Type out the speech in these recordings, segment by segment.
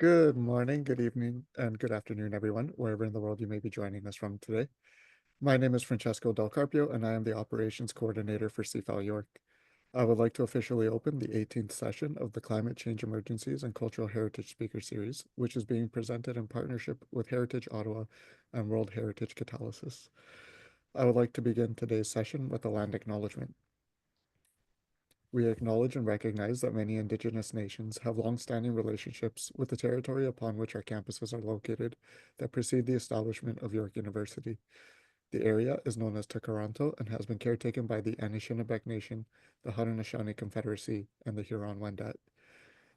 Good morning, good evening, and good afternoon, everyone, wherever in the world you may be joining us from today. My name is Francesco Del Carpio, and I am the Operations Coordinator for CFAL York. I would like to officially open the 18th session of the Climate Change Emergencies and Cultural Heritage Speaker Series, which is being presented in partnership with Heritage Ottawa and World Heritage Catalysis. I would like to begin today's session with a land acknowledgement. We acknowledge and recognize that many Indigenous nations have long-standing relationships with the territory upon which our campuses are located that precede the establishment of York University. The area is known as Takaranto and has been caretaken by the Anishinaabe Nation, the Haudenosaunee Confederacy, and the Huron-Wendat.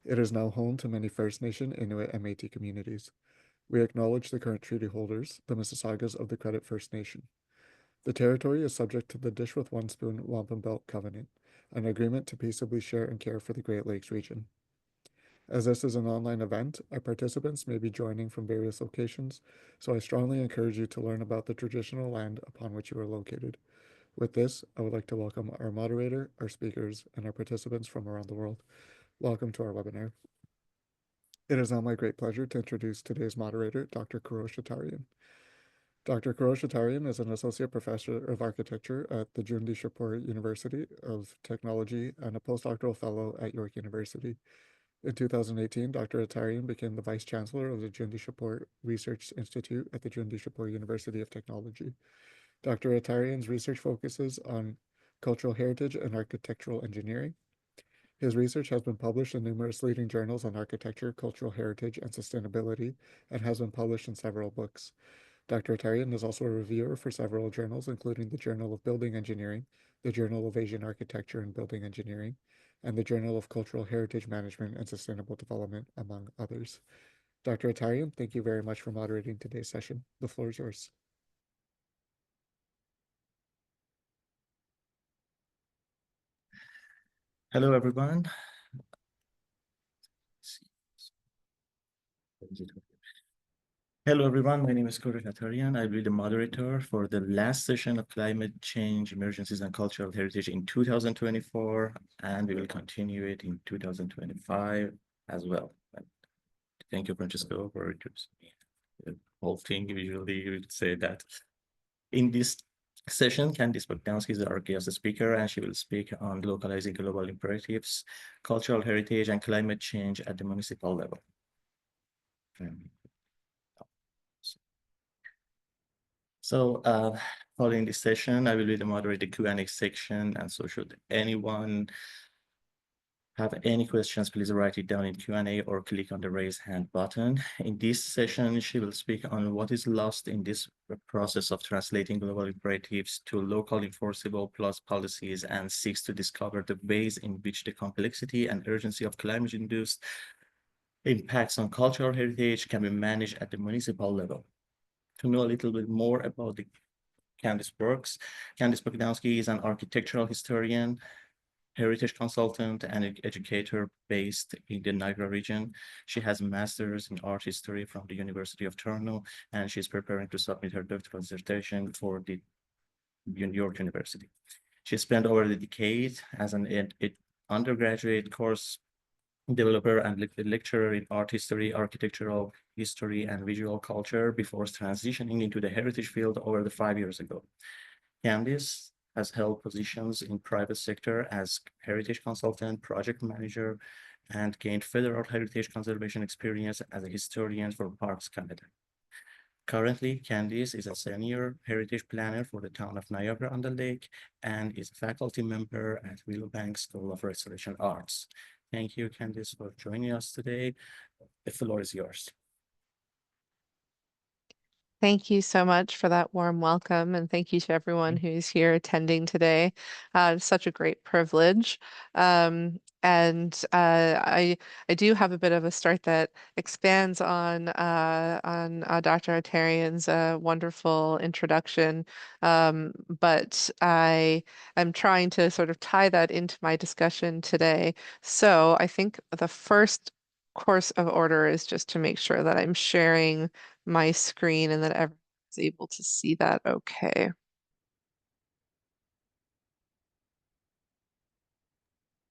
It is now home to many First Nation, Inuit, and Métis communities. We acknowledge the current treaty holders, the Mississaugas of the Credit First Nation. The territory is subject to the Dish with One Spoon Wampum Belt Covenant, an agreement to peaceably share and care for the Great Lakes region. As this is an online event, our participants may be joining from various locations, so I strongly encourage you to learn about the traditional land upon which you are located. With this, I would like to welcome our moderator, our speakers, and our participants from around the world. Welcome to our webinar. It is now my great pleasure to introduce today's moderator, Dr. Kourosh Atarian. Dr. Kourosh Atarian is an associate professor of architecture at the Jundi Shapur University of Technology and a postdoctoral fellow at York University. In 2018, Dr. Atarian became the vice chancellor of the Jundi Shapur Research Institute at the Jundi Shapur University of Technology. Dr. Atarian's research focuses on cultural heritage and architectural engineering. His research has been published in numerous leading journals on architecture, cultural heritage, and sustainability, and has been published in several books. Dr. Atarian is also a reviewer for several journals, including the Journal of Building Engineering, the Journal of Asian Architecture and Building Engineering, and the Journal of Cultural Heritage Management and Sustainable Development, among others. Dr. Atarian, thank you very much for moderating today's session. The floor is yours. Hello, everyone. Hello, everyone. My name is Kourosh Atarian. I will be the moderator for the last session of Climate Change, Emergencies, and Cultural Heritage in 2024, and we will continue it in 2025 as well. Thank you, Francesco, for introducing me. The whole thing, usually you would say that. In this session, Candice Bogdanski is our guest speaker, and she will speak on localizing global imperatives, cultural heritage, and climate change at the municipal level. So following this session, I will be the moderator Q&A section, and so should anyone have any questions, please write it down in Q&A or click on the raise hand button. In this session, she will speak on what is lost in this process of translating global imperatives to local enforceable plus policies, and seeks to discover the ways in which the complexity and urgency of climate-induced impacts on cultural heritage can be managed at the municipal level. To know a little bit more about the Candice works, Candice Bogdanski is an architectural historian, heritage consultant, and educator based in the Niagara region. She has a master's in art history from the University of Toronto, and she's preparing to submit her doctoral dissertation for the York University. She spent over a decade as an undergraduate course developer and lecturer in art history, architectural history, and visual culture before transitioning into the heritage field over 5 years ago. Candice has held positions in private sector as heritage consultant, project manager, and gained federal heritage conservation experience as a historian for Parks Canada. Currently, Candice is a senior heritage planner for the town of Niagara-on-the-Lake and is a faculty member at Willowbank School of Restoration Arts. Thank you, Candice, for joining us today. The floor is yours. Thank you so much for that warm welcome, and thank you to everyone who's here attending today. It's such a great privilege. I do have a bit of a start that expands on Dr. Atarian's wonderful introduction, but I'm trying to sort of tie that into my discussion today. So I think the first course of order is just to make sure that I'm sharing my screen and that everyone's able to see that okay.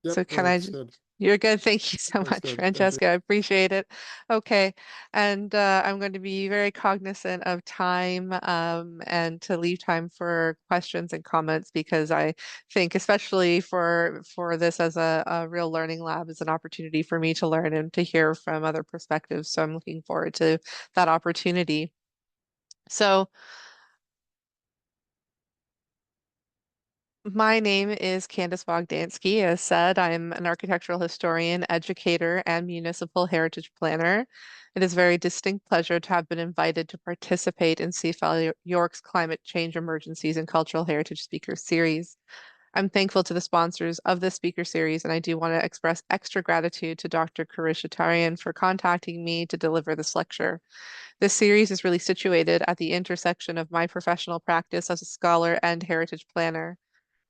Yep, So can I just, You're good. Thank you so much, Understood. Thank you. Francesca. I appreciate it. Okay. And I'm going to be very cognizant of time and to leave time for questions and comments because I think especially for this as a real learning lab is an opportunity for me to learn and to hear from other perspectives. So I'm looking forward to that opportunity. So my name is Candice Bogdanski. As said, I'm an architectural historian, educator, and municipal heritage planner. It is a very distinct pleasure to have been invited to participate in CFL York's Climate Change Emergencies and Cultural Heritage Speaker Series. I'm thankful to the sponsors of this speaker series, and I do want to express extra gratitude to Dr. Karish Atarian for contacting me to deliver this lecture. This series is really situated at the intersection of my professional practice as a scholar and heritage planner.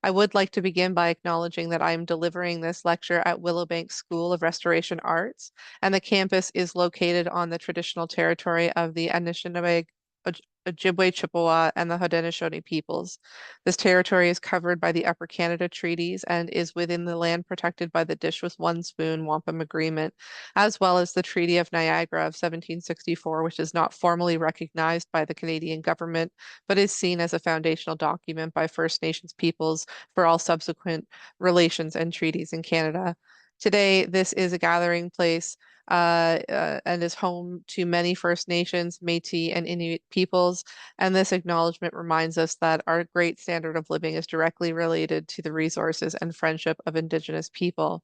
I would like to begin by acknowledging that I am delivering this lecture at Willowbank School of Restoration Arts, and the campus is located on the traditional territory of the Anishinaabe, Ojibwe, Chippewa, and the Haudenosaunee peoples. This territory is covered by the Upper Canada Treaties and is within the land protected by the Dish with One Spoon Wampum Agreement, as well as the Treaty of Niagara of 1764, which is not formally recognized by the Canadian government, but is seen as a foundational document by First Nations peoples for all subsequent relations and treaties in Canada. Today, this is a gathering place and is home to many First Nations, Métis, and Inuit peoples. And this acknowledgement reminds us that our great standard of living is directly related to the resources and friendship of Indigenous people.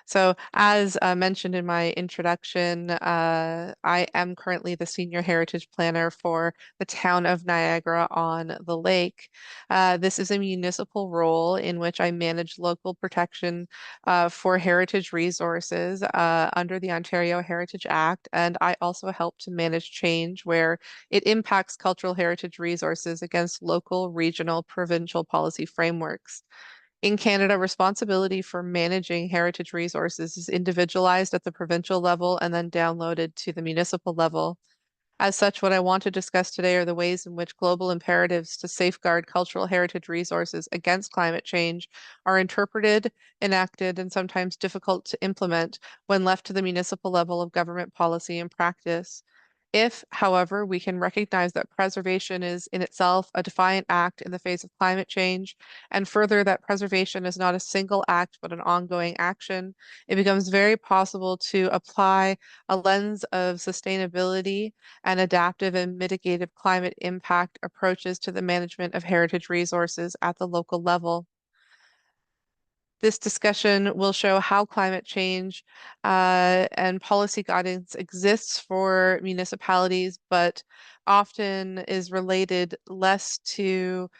So, as mentioned in my introduction, I am currently the Senior Heritage Planner for the town of Niagara-on-the-Lake. This is a municipal role in which I manage local protection for heritage resources under the Ontario Heritage Act, and I also help to manage change where it impacts cultural heritage resources against local, regional, provincial policy frameworks. In Canada, responsibility for managing heritage resources is individualized at the provincial level and then downloaded to the municipal level. As such, what I want to discuss today are the ways in which global imperatives to safeguard cultural heritage resources against climate change are interpreted, enacted, and sometimes difficult to implement when left to the municipal level of government policy and practice. If, however, we can recognize that preservation is in itself a defiant act in the face of climate change, and further that preservation is not a single act but an ongoing action, it becomes very possible to apply a lens of sustainability and adaptive and mitigative climate impact approaches to the management of heritage resources at the local level. This discussion will show how climate change and policy guidance exists for municipalities, but often is related less to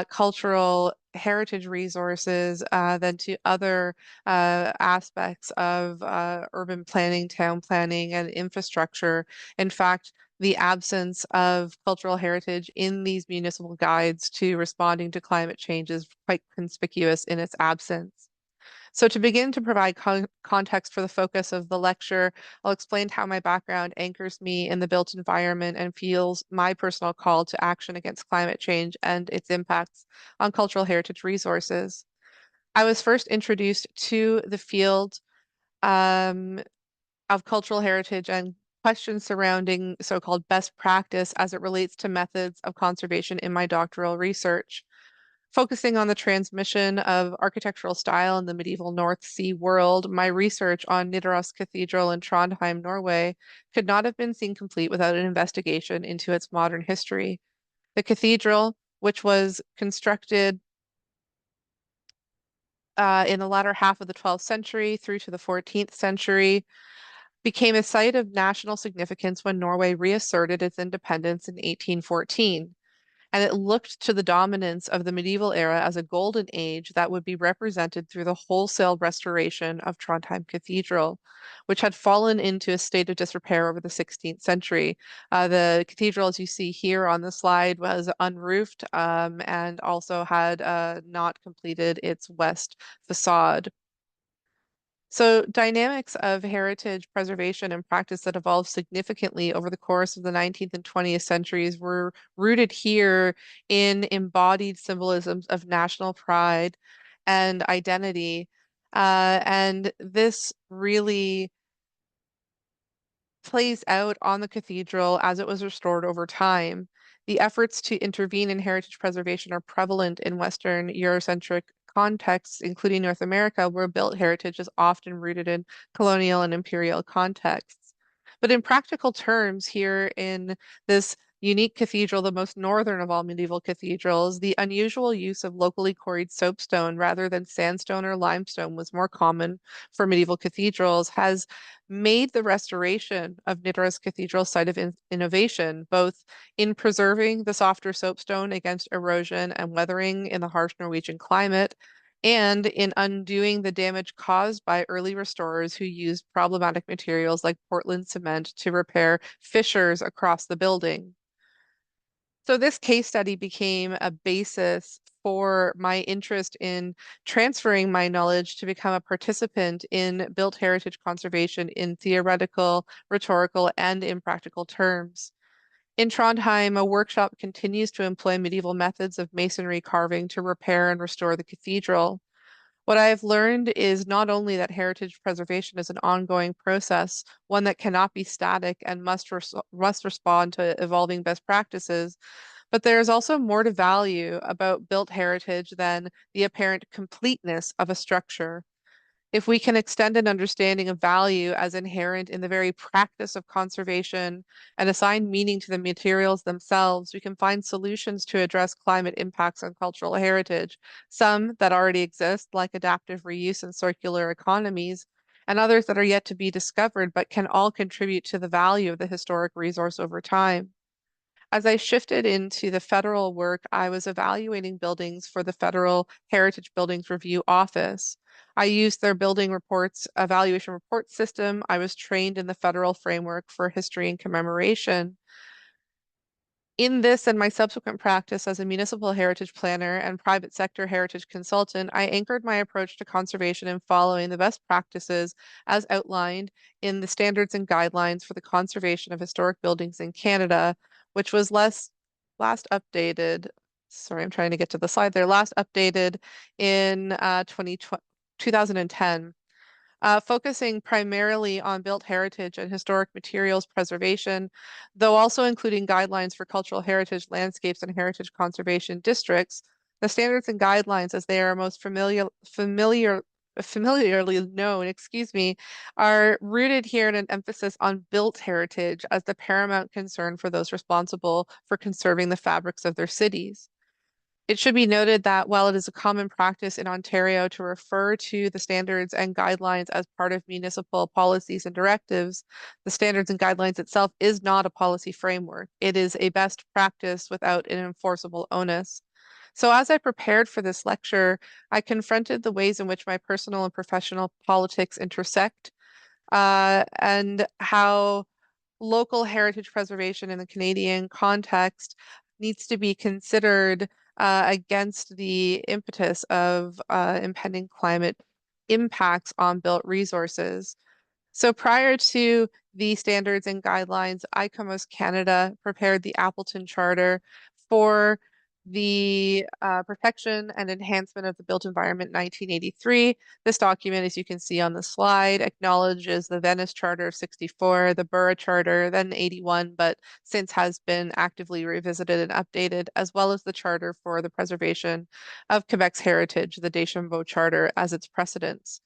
cultural heritage resources than to other aspects of urban planning, town planning, and infrastructure. In fact, the absence of cultural heritage in these municipal guides to responding to climate change is quite conspicuous in its absence. So to begin to provide context for the focus of the lecture, I'll explain how my background anchors me in the built environment and fuels my personal call to action against climate change and its impacts on cultural heritage resources. I was first introduced to the field um, of cultural heritage and questions surrounding so-called best practice as it relates to methods of conservation in my doctoral research. Focusing on the transmission of architectural style in the medieval North Sea world, my research on Nidaros Cathedral in Trondheim, Norway, could not have been seen complete without an investigation into its modern history. The cathedral, which was constructed in the latter half of the 12th century through to the 14th century, became a site of national significance when Norway reasserted its independence in 1814. And it looked to the dominance of the medieval era as a golden age that would be represented through the wholesale restoration of Trondheim Cathedral, which had fallen into a state of disrepair over the 16th century. The cathedral, as you see here on the slide, was unroofed and also had not completed its west facade. So dynamics of heritage preservation and practice that evolved significantly over the course of the 19th and 20th centuries were rooted here in embodied symbolisms of national pride and identity, And this really plays out on the cathedral as it was restored over time. The efforts to intervene in heritage preservation are prevalent in Western Eurocentric contexts, including North America, where built heritage is often rooted in colonial and imperial contexts. But in practical terms, here in this unique cathedral, the most northern of all medieval cathedrals, the unusual use of locally quarried soapstone rather than sandstone or limestone was more common for medieval cathedrals, has made the restoration of Nidra's cathedral site of innovation, both in preserving the softer soapstone against erosion and weathering in the harsh Norwegian climate, and in undoing the damage caused by early restorers who used problematic materials like Portland cement to repair fissures across the building. So this case study became a basis for my interest in transferring my knowledge to become a participant in built heritage conservation in theoretical, rhetorical, and in practical terms. In Trondheim, a workshop continues to employ medieval methods of masonry carving to repair and restore the cathedral. What I have learned is not only that heritage preservation is an ongoing process, one that cannot be static and must respond to evolving best practices, but there is also more to value about built heritage than the apparent completeness of a structure. If we can extend an understanding of value as inherent in the very practice of conservation and assign meaning to the materials themselves, we can find solutions to address climate impacts on cultural heritage, some that already exist, like adaptive reuse and circular economies, and others that are yet to be discovered, but can all contribute to the value of the historic resource over time. As I shifted into the federal work, I was evaluating buildings for the Federal Heritage Buildings Review Office. I used their building reports evaluation report system. I was trained in the federal framework for history and commemoration. In this and my subsequent practice as a municipal heritage planner and private sector heritage consultant, I anchored my approach to conservation in following the best practices as outlined in the standards and guidelines for the conservation of historic buildings in Canada, which was last updated. Sorry, I'm trying to get to the slide there. Last updated in 2010, focusing primarily on built heritage and historic materials preservation, though also including guidelines for cultural heritage landscapes and heritage conservation districts. The standards and guidelines, as they are most familiarly known, are rooted here in an emphasis on built heritage as the paramount concern for those responsible for conserving the fabrics of their cities. It should be noted that while it is a common practice in Ontario to refer to the standards and guidelines as part of municipal policies and directives, the standards and guidelines itself is not a policy framework. It is a best practice without an enforceable onus. So as I prepared for this lecture, I confronted the ways in which my personal and professional politics intersect, and how local heritage preservation in the Canadian context needs to be considered against the impetus of impending climate impacts on built resources. So prior to the standards and guidelines, ICOMOS Canada prepared the Appleton Charter for the protection and enhancement of the built environment 1983. This document, as you can see on the slide, acknowledges the Venice Charter of 64, the Borough Charter, then 81, but since has been actively revisited and updated, as well as the Charter for the Preservation of Quebec's Heritage, the Deschambault Charter, as its precedents.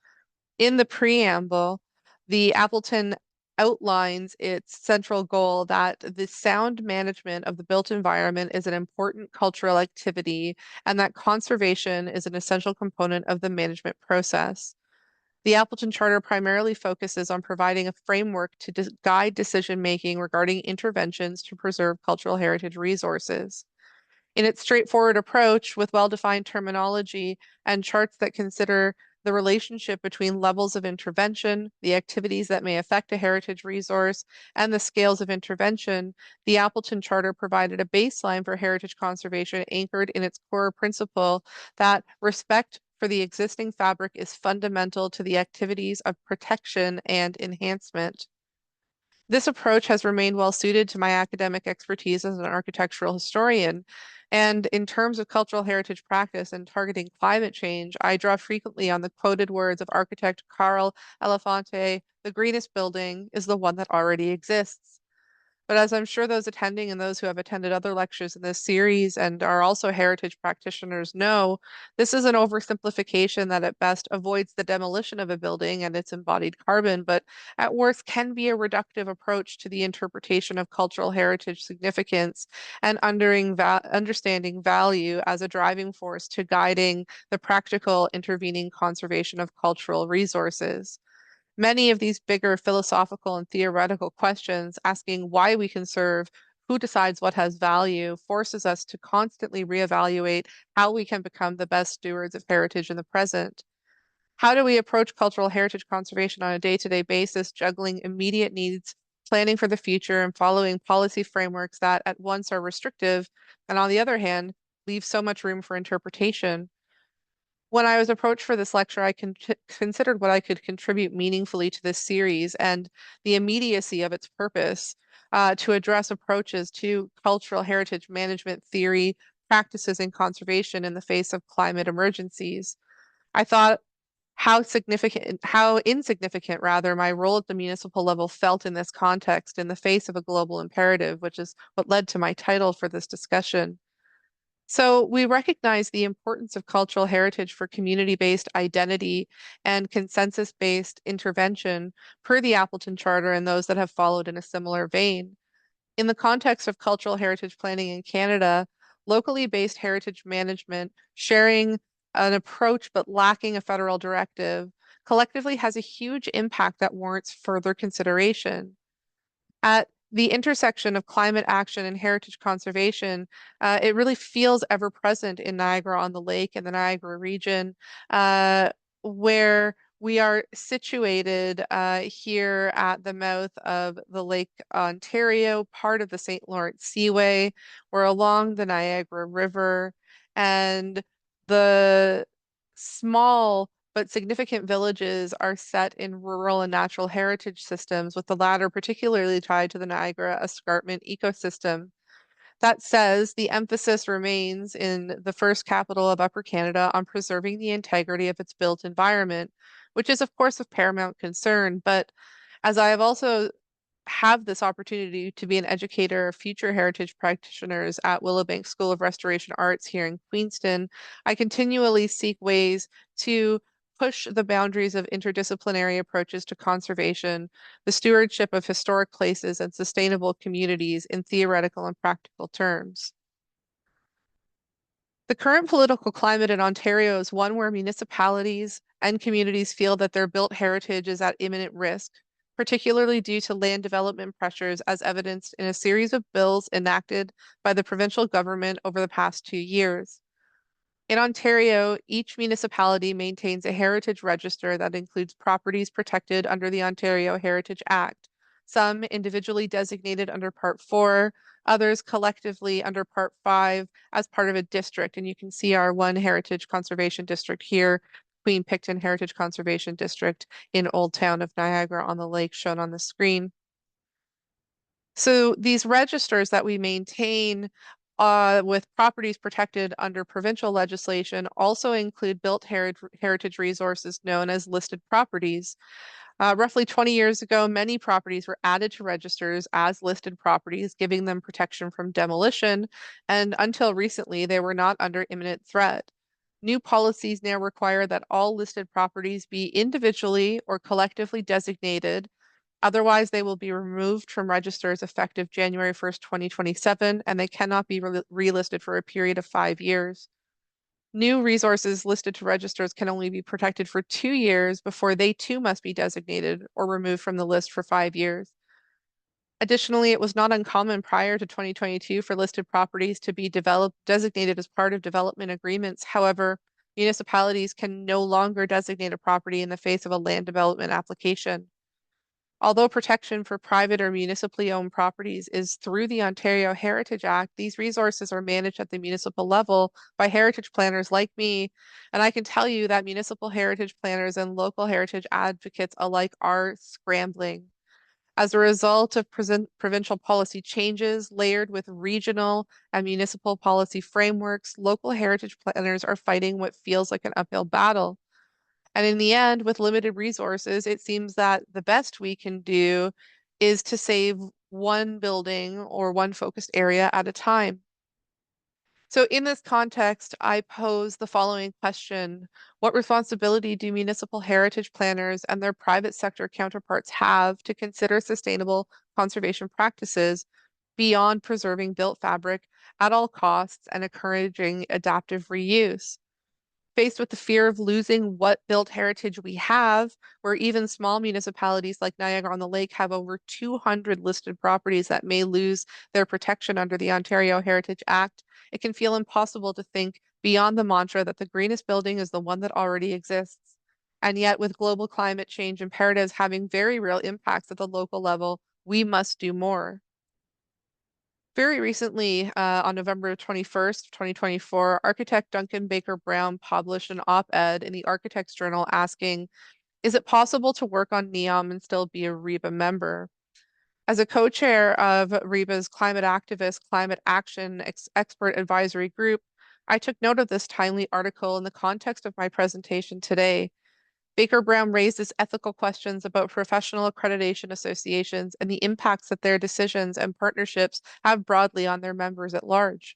In the preamble, the Appleton outlines its central goal that the sound management of the built environment is an important cultural activity and that conservation is an essential component of the management process. The Appleton Charter primarily focuses on providing a framework to guide decision-making regarding interventions to preserve cultural heritage resources. In its straightforward approach with well-defined terminology and charts that consider the relationship between levels of intervention, the activities that may affect a heritage resource, and the scales of intervention, the Appleton Charter provided a baseline for heritage conservation anchored in its core principle that respect for the existing fabric is fundamental to the activities of protection and enhancement. This approach has remained well suited to my academic expertise as an architectural historian. And in terms of cultural heritage practice and targeting climate change, I draw frequently on the quoted words of architect Carl Elefante, "The greenest building is the one that already exists." But as I'm sure those attending and those who have attended other lectures in this series and are also heritage practitioners know, this is an oversimplification that at best avoids the demolition of a building and its embodied carbon, but at worst can be a reductive approach to the interpretation of cultural heritage significance and understanding value as a driving force to guiding the practical intervening conservation of cultural resources. Many of these bigger philosophical and theoretical questions, asking why we conserve, who decides what has value, forces us to constantly reevaluate how we can become the best stewards of heritage in the present. How do we approach cultural heritage conservation on a day-to-day basis, juggling immediate needs, planning for the future, and following policy frameworks that at once are restrictive and on the other hand, leave so much room for interpretation? When I was approached for this lecture, I considered what I could contribute meaningfully to this series and the immediacy of its purpose to address approaches to cultural heritage management theory, practices, and conservation in the face of climate emergencies. I thought how insignificant rather, my role at the municipal level felt in this context in the face of a global imperative, which is what led to my title for this discussion. So we recognize the importance of cultural heritage for community-based identity and consensus-based intervention per the Appleton Charter and those that have followed in a similar vein. In the context of cultural heritage planning in Canada, locally based heritage management, sharing an approach but lacking a federal directive, collectively has a huge impact that warrants further consideration. At the intersection of climate action and heritage conservation, it really feels ever present in Niagara-on-the-Lake and the Niagara region, where we are situated here at the mouth of the Lake Ontario, part of the St. Lawrence Seaway. We're along the Niagara River, and the small but significant villages are set in rural and natural heritage systems, with the latter particularly tied to the Niagara escarpment ecosystem. That says, the emphasis remains in the first capital of Upper Canada on preserving the integrity of its built environment, which is, of course, of paramount concern. But as I have also have this opportunity to be an educator of future heritage practitioners at Willowbank School of Restoration Arts here in Queenston, I continually seek ways to push the boundaries of interdisciplinary approaches to conservation, the stewardship of historic places, and sustainable communities in theoretical and practical terms. The current political climate in Ontario is one where municipalities and communities feel that their built heritage is at imminent risk, particularly due to land development pressures as evidenced in a series of bills enacted by the provincial government over the past 2 years. In Ontario, each municipality maintains a heritage register that includes properties protected under the Ontario Heritage Act, some individually designated under Part 4, others collectively under Part 5 as part of a district. And you can see our one heritage conservation district here, Queen Picton Heritage Conservation District in Old Town of Niagara-on-the-Lake, shown on the screen. So these registers that we maintain with properties protected under provincial legislation also include built heritage resources known as listed properties. Roughly 20 years ago, many properties were added to registers as listed properties, giving them protection from demolition, and until recently, they were not under imminent threat. New policies now require that all listed properties be individually or collectively designated. Otherwise, they will be removed from registers effective January 1st, 2027, and they cannot be relisted for a period of 5 years. New resources listed to registers can only be protected for 2 years before they too must be designated or removed from the list for 5 years. Additionally, it was not uncommon prior to 2022 for listed properties to be designated as part of development agreements. However, municipalities can no longer designate a property in the face of a land development application. Although protection for private or municipally owned properties is through the Ontario Heritage Act, these resources are managed at the municipal level by heritage planners like me. And I can tell you that municipal heritage planners and local heritage advocates alike are scrambling. As a result of provincial policy changes layered with regional and municipal policy frameworks, local heritage planners are fighting what feels like an uphill battle. And in the end, with limited resources, it seems that the best we can do is to save one building or one focused area at a time. So in this context, I pose the following question. What responsibility do municipal heritage planners and their private sector counterparts have to consider sustainable conservation practices beyond preserving built fabric at all costs and encouraging adaptive reuse? Faced with the fear of losing what built heritage we have, where even small municipalities like Niagara-on-the-Lake have over 200 listed properties that may lose their protection under the Ontario Heritage Act, it can feel impossible to think beyond the mantra that the greenest building is the one that already exists. And yet, with global climate change imperatives having very real impacts at the local level, we must do more. Very recently, on November 21st, 2024, architect Duncan Baker Brown published an op-ed in the Architects Journal asking, is it possible to work on NEOM and still be a REBA member? As a co-chair of REBA's Climate Activist Climate Action Expert Advisory Group, I took note of this timely article in the context of my presentation today. Baker Brown raises ethical questions about professional accreditation associations and the impacts that their decisions and partnerships have broadly on their members at large.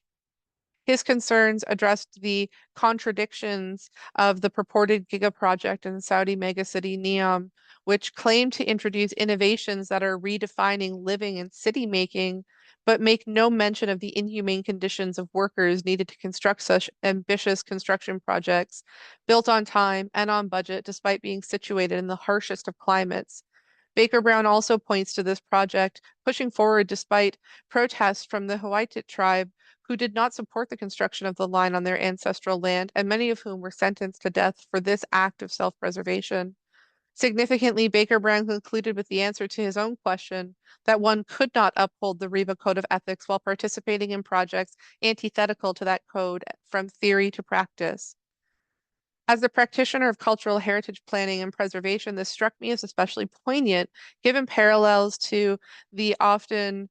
His concerns addressed the contradictions of the purported Giga project in Saudi megacity Neom, which claimed to introduce innovations that are redefining living and city making, but make no mention of the inhumane conditions of workers needed to construct such ambitious construction projects, built on time and on budget, despite being situated in the harshest of climates. Baker Brown also points to this project pushing forward despite protests from the Hawaiitit tribe, who did not support the construction of the line on their ancestral land, and many of whom were sentenced to death for this act of self-preservation. Significantly, Baker Brown concluded with the answer to his own question that one could not uphold the REBA Code of Ethics while participating in projects antithetical to that code from theory to practice. As a practitioner of cultural heritage planning and preservation, this struck me as especially poignant, given parallels to the often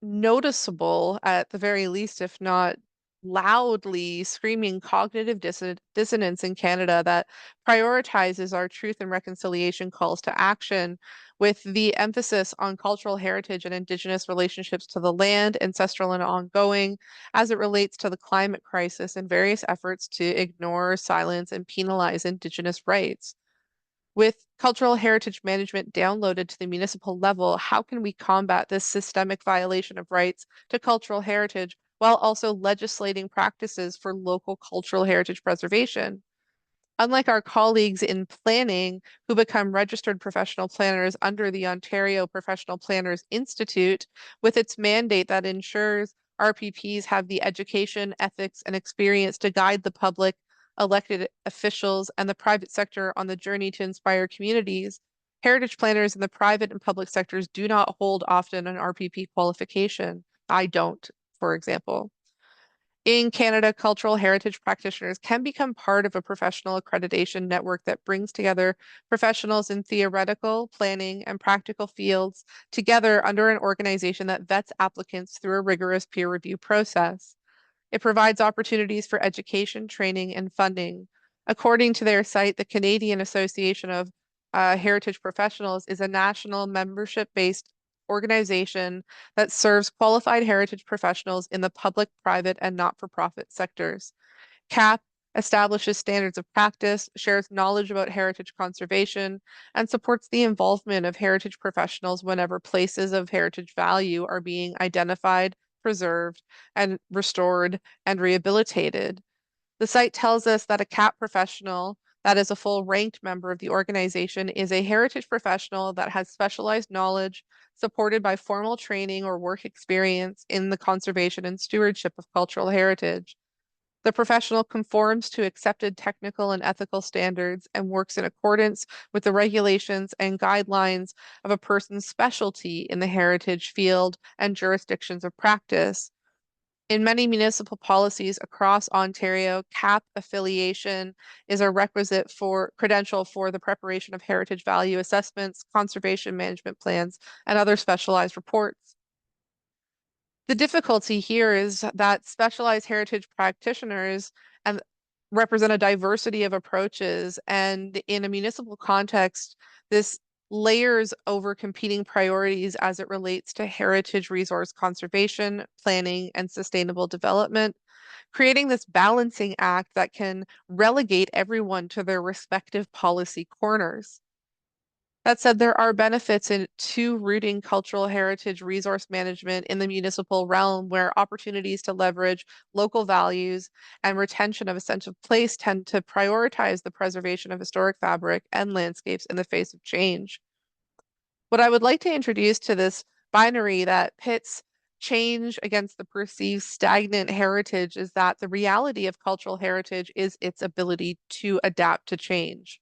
noticeable, at the very least, if not loudly screaming cognitive dissonance in Canada that prioritizes our truth and reconciliation calls to action with the emphasis on cultural heritage and Indigenous relationships to the land, ancestral and ongoing, as it relates to the climate crisis and various efforts to ignore, silence, and penalize Indigenous rights. With cultural heritage management downloaded to the municipal level, how can we combat this systemic violation of rights to cultural heritage while also legislating practices for local cultural heritage preservation? Unlike our colleagues in planning who become registered professional planners under the Ontario Professional Planners Institute, with its mandate that ensures RPPs have the education, ethics, and experience to guide the public, elected officials, and the private sector on the journey to inspire communities, heritage planners in the private and public sectors do not hold often an RPP qualification. I don't, for example. In Canada, cultural heritage practitioners can become part of a professional accreditation network that brings together professionals in theoretical, planning, and practical fields together under an organization that vets applicants through a rigorous peer review process. It provides opportunities for education, training, and funding. According to their site, the Canadian Association of Heritage Professionals is a national membership-based organization that serves qualified heritage professionals in the public, private, and not-for-profit sectors. CAP establishes standards of practice, shares knowledge about heritage conservation, and supports the involvement of heritage professionals whenever places of heritage value are being identified, preserved, and restored and rehabilitated. The site tells us that a CAP professional that is a full ranked member of the organization is a heritage professional that has specialized knowledge supported by formal training or work experience in the conservation and stewardship of cultural heritage. The professional conforms to accepted technical and ethical standards and works in accordance with the regulations and guidelines of a person's specialty in the heritage field and jurisdictions of practice. In many municipal policies across Ontario, CAP affiliation is a requisite for credential for the preparation of heritage value assessments, conservation management plans, and other specialized reports. The difficulty here is that specialized heritage practitioners and represent a diversity of approaches, and in a municipal context, this layers over competing priorities as it relates to heritage resource conservation, planning, and sustainable development, creating this balancing act that can relegate everyone to their respective policy corners. That said, there are benefits to rooting cultural heritage resource management in the municipal realm, where opportunities to leverage local values and retention of a sense of place tend to prioritize the preservation of historic fabric and landscapes in the face of change. What I would like to introduce to this binary that pits change against the perceived stagnant heritage is that the reality of cultural heritage is its ability to adapt to change.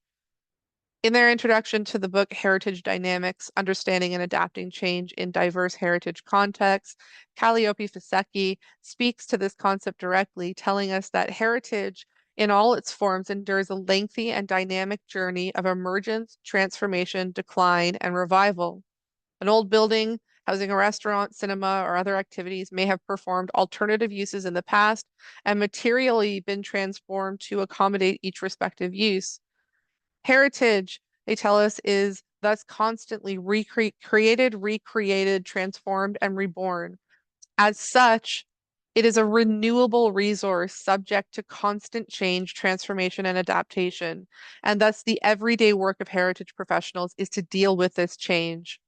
In their introduction to the book Heritage Dynamics, Understanding and Adapting Change in Diverse Heritage Contexts, Calliope Fisecki speaks to this concept directly, telling us that heritage in all its forms endures a lengthy and dynamic journey of emergence, transformation, decline, and revival. An old building, housing a restaurant, cinema, or other activities may have performed alternative uses in the past and materially been transformed to accommodate each respective use. Heritage, they tell us, is thus constantly created, recreated, transformed, and reborn. As such, it is a renewable resource subject to constant change, transformation, and adaptation. And thus, the everyday work of heritage professionals is to deal with this change.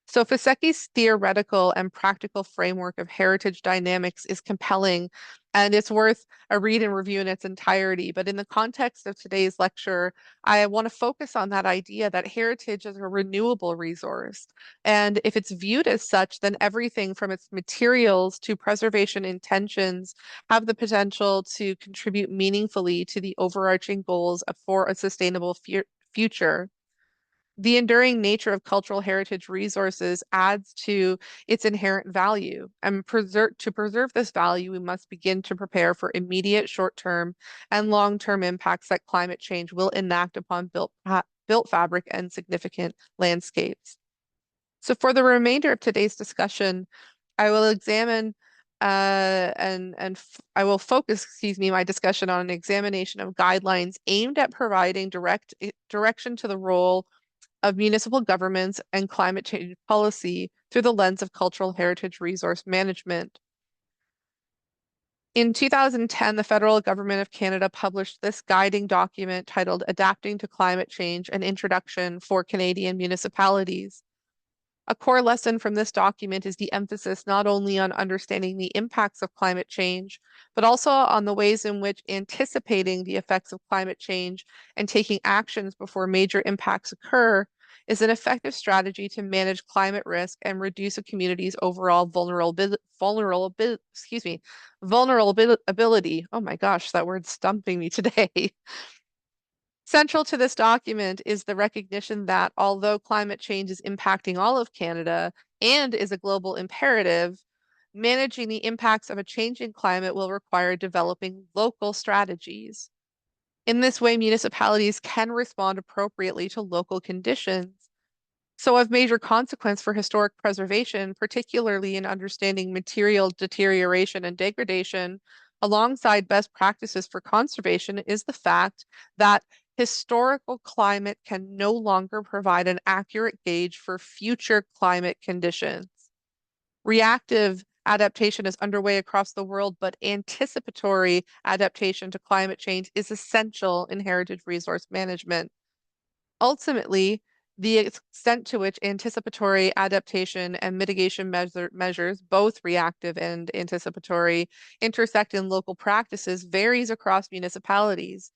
So Fisecki's theoretical and practical framework of heritage dynamics is compelling, and it's worth a read and review in its entirety. But in the context of today's lecture, I want to focus on that idea that heritage is a renewable resource. And if it's viewed as such, then everything from its materials to preservation intentions have the potential to contribute meaningfully to the overarching goals for a sustainable future. The enduring nature of cultural heritage resources adds to its inherent value. And to preserve this value, we must begin to prepare for immediate short-term and long-term impacts that climate change will enact upon built fabric and significant landscapes. So for the remainder of today's discussion, I will examine I will focus, my discussion on an examination of guidelines aimed at providing direction to the role of municipal governments and climate change policy through the lens of cultural heritage resource management. In 2010, the federal government of Canada published this guiding document titled Adapting to Climate Change: An Introduction for Canadian Municipalities. A core lesson from this document is the emphasis not only on understanding the impacts of climate change, but also on the ways in which anticipating the effects of climate change and taking actions before major impacts occur is an effective strategy to manage climate risk and reduce a community's overall vulnerability. Oh my gosh, that word's stumping me today. Central to this document is the recognition that although climate change is impacting all of Canada and is a global imperative, managing the impacts of a changing climate will require developing local strategies. In this way, municipalities can respond appropriately to local conditions. So of major consequence for historic preservation, particularly in understanding material deterioration and degradation, alongside best practices for conservation, is the fact that historical climate can no longer provide an accurate gauge for future climate conditions. Reactive adaptation is underway across the world, but anticipatory adaptation to climate change is essential in heritage resource management. Ultimately, the extent to which anticipatory adaptation and mitigation measures, both reactive and anticipatory, intersect in local practices varies across municipalities.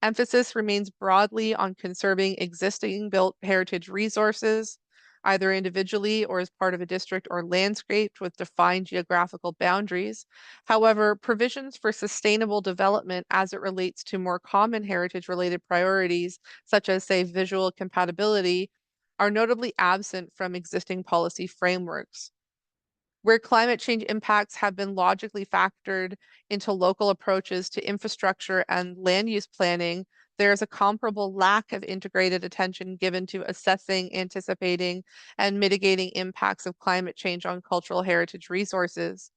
Emphasis remains broadly on conserving existing built heritage resources, either individually or as part of a district or landscape with defined geographical boundaries. However, provisions for sustainable development as it relates to more common heritage-related priorities, such as, say, visual compatibility, are notably absent from existing policy frameworks. Where climate change impacts have been logically factored into local approaches to infrastructure and land use planning, there is a comparable lack of integrated attention given to assessing, anticipating, and mitigating impacts of climate change on cultural heritage resources.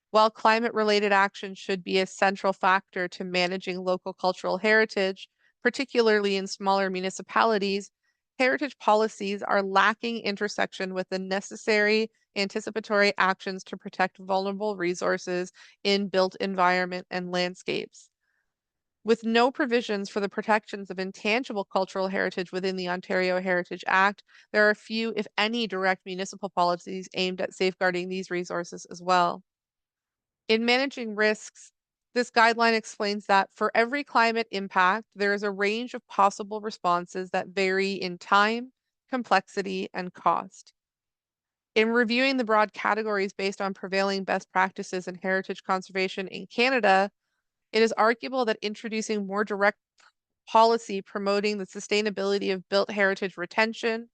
While climate-related action should be a central factor to managing local cultural heritage, particularly in smaller municipalities, heritage policies are lacking intersection with the necessary anticipatory actions to protect vulnerable resources in built environment and landscapes. With no provisions for the protections of intangible cultural heritage within the Ontario Heritage Act, there are few, if any, direct municipal policies aimed at safeguarding these resources as well. In managing risks, this guideline explains that for every climate impact, there is a range of possible responses that vary in time, complexity, and cost. In reviewing the broad categories based on prevailing best practices in heritage conservation in Canada, it is arguable that introducing more direct policy promoting the sustainability of built heritage retention,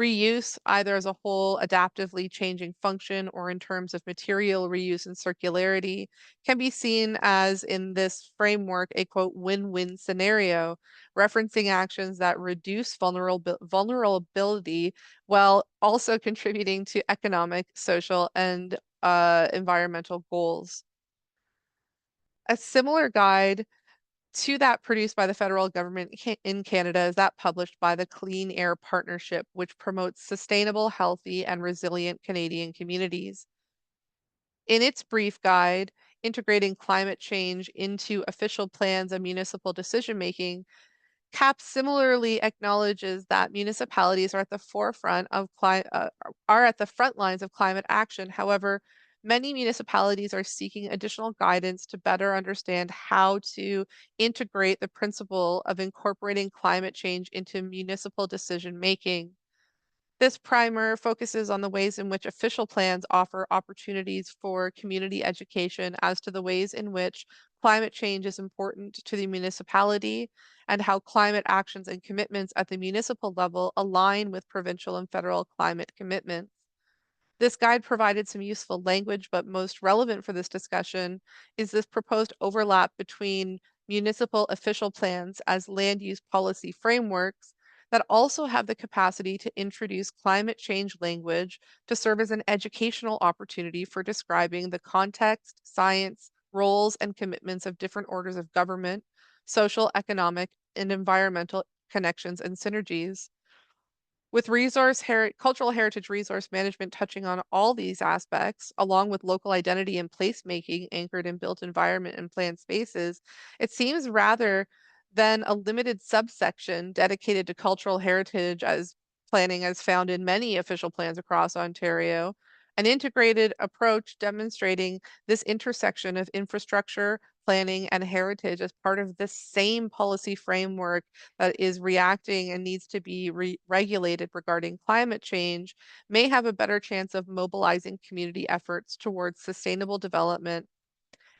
reuse, either as a whole adaptively changing function or in terms of material reuse and circularity, can be seen as in this framework a quote win-win scenario, referencing actions that reduce vulnerability while also contributing to economic, social, and environmental goals. A similar guide to that produced by the federal government in Canada is that published by the Clean Air Partnership, which promotes sustainable, healthy, and resilient Canadian communities. In its brief guide, Integrating Climate Change into Official Plans and Municipal Decision-Making, CAP similarly acknowledges that municipalities are at the forefront of are at the front lines of climate action. However, many municipalities are seeking additional guidance to better understand how to integrate the principle of incorporating climate change into municipal decision making. This primer focuses on the ways in which official plans offer opportunities for community education as to the ways in which climate change is important to the municipality and how climate actions and commitments at the municipal level align with provincial and federal climate commitments. This guide provided some useful language, but most relevant for this discussion is this proposed overlap between municipal official plans as land use policy frameworks that also have the capacity to introduce climate change language to serve as an educational opportunity for describing the context, science, roles, and commitments of different orders of government, social, economic, and environmental connections and synergies. With cultural heritage resource management touching on all these aspects, along with local identity and placemaking anchored in built environment and planned spaces, it seems rather than a limited subsection dedicated to cultural heritage as planning as found in many official plans across Ontario, an integrated approach demonstrating this intersection of infrastructure, planning, and heritage as part of this same policy framework that is reacting and needs to be regulated regarding climate change may have a better chance of mobilizing community efforts towards sustainable development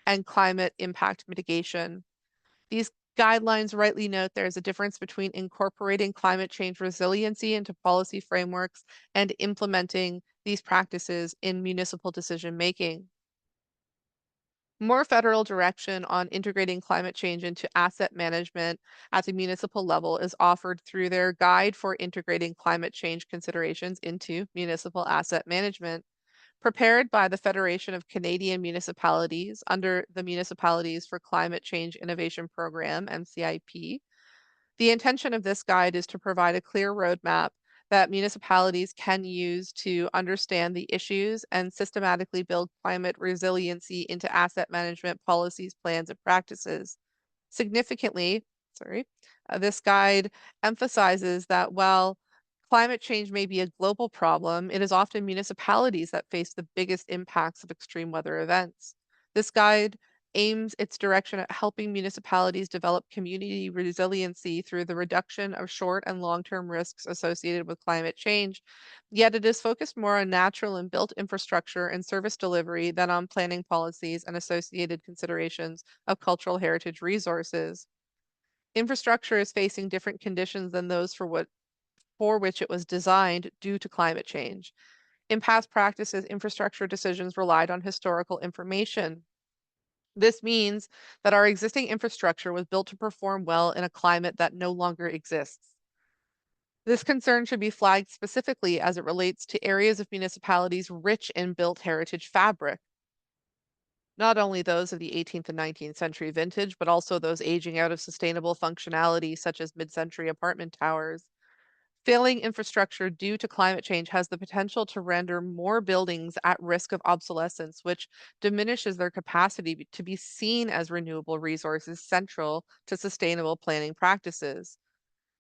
and climate impact mitigation. These guidelines rightly note there is a difference between incorporating climate change resiliency into policy frameworks and implementing these practices in municipal decision making. More federal direction on integrating climate change into asset management at the municipal level is offered through their Guide for Integrating Climate Change Considerations into Municipal Asset Management, prepared by the Federation of Canadian Municipalities under the Municipalities for Climate Change Innovation Program, MCIP. The intention of this guide is to provide a clear roadmap that municipalities can use to understand the issues and systematically build climate resiliency into asset management policies, plans, and practices. Significantly, this guide emphasizes that while climate change may be a global problem, it is often municipalities that face the biggest impacts of extreme weather events. This guide aims its direction at helping municipalities develop community resiliency through the reduction of short and long-term risks associated with climate change, yet it is focused more on natural and built infrastructure and service delivery than on planning policies and associated considerations of cultural heritage resources. Infrastructure is facing different conditions than those for which it was designed due to climate change. In past practices, infrastructure decisions relied on historical information. This means that our existing infrastructure was built to perform well in a climate that no longer exists. This concern should be flagged specifically as it relates to areas of municipalities rich in built heritage fabric, not only those of the 18th and 19th century vintage, but also those aging out of sustainable functionality, such as mid-century apartment towers. Failing infrastructure due to climate change has the potential to render more buildings at risk of obsolescence, which diminishes their capacity to be seen as renewable resources central to sustainable planning practices.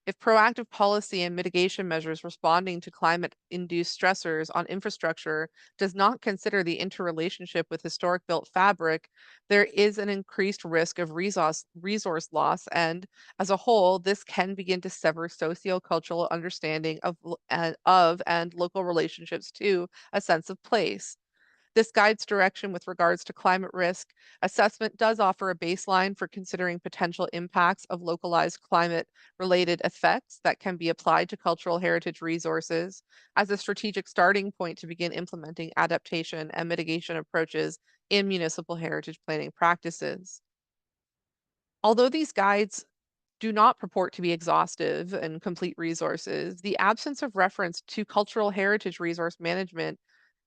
If proactive policy and mitigation measures responding to climate-induced stressors on infrastructure does not consider the interrelationship with historic built fabric, there is an increased risk of resource loss, and as a whole, this can begin to sever socio-cultural understanding of and local relationships to a sense of place. This guides direction with regards to climate risk. Assessment does offer a baseline for considering potential impacts of localized climate related effects that can be applied to cultural heritage resources as a strategic starting point to begin implementing adaptation and mitigation approaches in municipal heritage planning practices. Although these guides do not purport to be exhaustive and complete resources, the absence of reference to cultural heritage resource management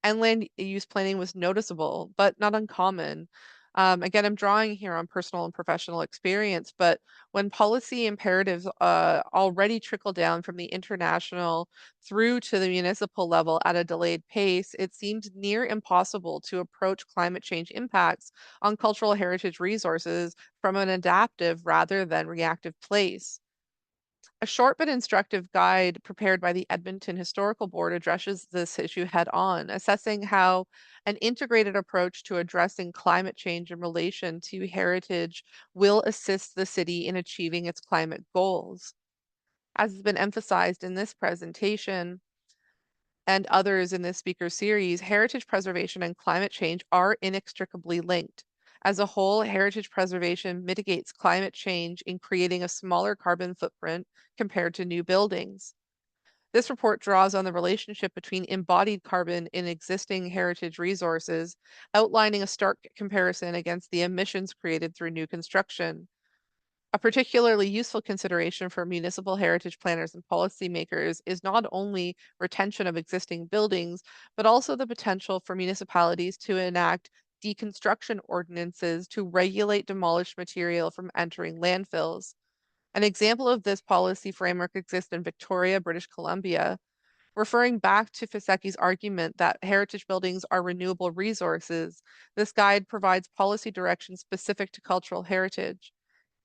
and land use planning was noticeable, but not uncommon. Again, I'm drawing here on personal and professional experience, but when policy imperatives already trickle down from the international through to the municipal level at a delayed pace, it seemed near impossible to approach climate change impacts on cultural heritage resources from an adaptive rather than reactive place. A short but instructive guide prepared by the Edmonton Historical Board addresses this issue head on, assessing how an integrated approach to addressing climate change in relation to heritage will assist the city in achieving its climate goals. As has been emphasized in this presentation, and others in this speaker series, heritage preservation and climate change are inextricably linked. As a whole, heritage preservation mitigates climate change in creating a smaller carbon footprint compared to new buildings. This report draws on the relationship between embodied carbon in existing heritage resources, outlining a stark comparison against the emissions created through new construction. A particularly useful consideration for municipal heritage planners and policymakers is not only retention of existing buildings, but also the potential for municipalities to enact deconstruction ordinances to regulate demolished material from entering landfills. An example of this policy framework exists in Victoria, British Columbia. Referring back to Fiseki's argument that heritage buildings are renewable resources, this guide provides policy direction specific to cultural heritage.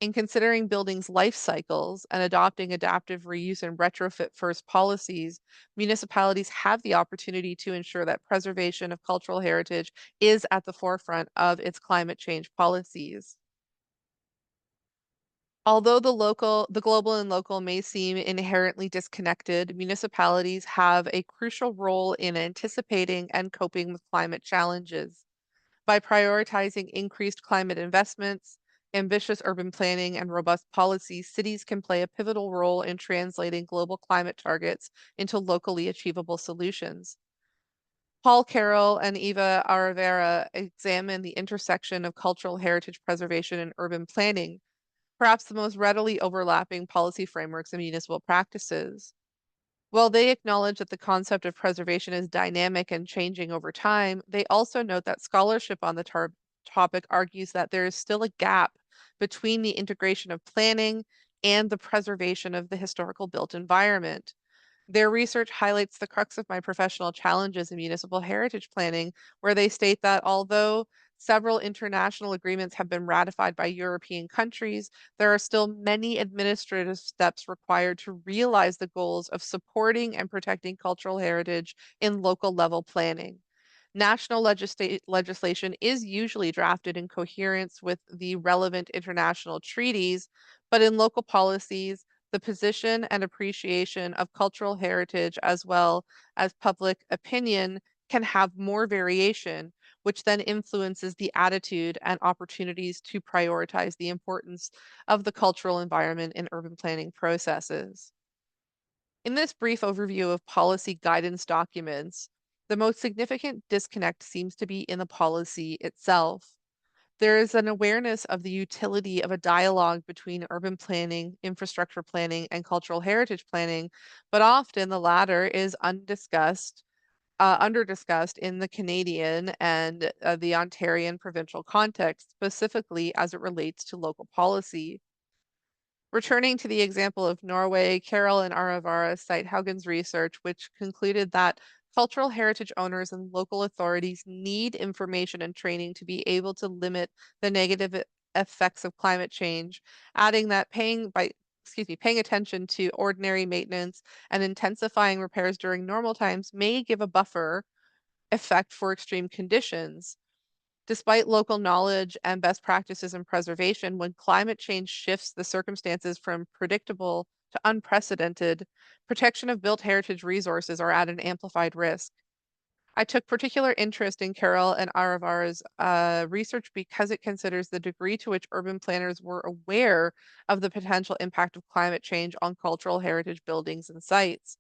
In considering buildings' life cycles and adopting adaptive reuse and retrofit first policies, municipalities have the opportunity to ensure that preservation of cultural heritage is at the forefront of its climate change policies. Although the global and local may seem inherently disconnected, municipalities have a crucial role in anticipating and coping with climate challenges. By prioritizing increased climate investments, ambitious urban planning, and robust policies, cities can play a pivotal role in translating global climate targets into locally achievable solutions. Paul Carroll and Eva Aravera examine the intersection of cultural heritage preservation and urban planning, perhaps the most readily overlapping policy frameworks and municipal practices. While they acknowledge that the concept of preservation is dynamic and changing over time, they also note that scholarship on the topic argues that there is still a gap between the integration of planning and the preservation of the historical built environment. Their research highlights the crux of my professional challenges in municipal heritage planning, where they state that although several international agreements have been ratified by European countries, there are still many administrative steps required to realize the goals of supporting and protecting cultural heritage in local level planning. National legislation is usually drafted in coherence with the relevant international treaties, but in local policies, the position and appreciation of cultural heritage as well as public opinion can have more variation, which then influences the attitude and opportunities to prioritize the importance of the cultural environment in urban planning processes. In this brief overview of policy guidance documents, The most significant disconnect seems to be in the policy itself. There is an awareness of the utility of a dialogue between urban planning, infrastructure planning, and cultural heritage planning, but often the latter is under-discussed in the Canadian and the Ontarian provincial context, specifically as it relates to local policy. Returning to the example of Norway, Carroll and Aravara cite Haugen's research, which concluded that cultural heritage owners and local authorities need information and training to be able to limit the negative effects of climate change, adding that paying attention to ordinary maintenance and intensifying repairs during normal times may give a buffer effect for extreme conditions. Despite local knowledge and best practices in preservation, when climate change shifts the circumstances from predictable to unprecedented, protection of built heritage resources are at an amplified risk. I took particular interest in Carol and Aravara's research because it considers the degree to which urban planners were aware of the potential impact of climate change on cultural heritage buildings and sites.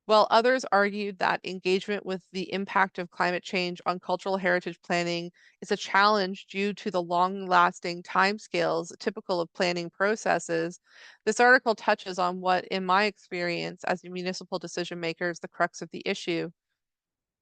While others argued that engagement with the impact of climate change on cultural heritage planning is a challenge due to the long-lasting timescales typical of planning processes, this article touches on what, in my experience as a municipal decision maker, is the crux of the issue.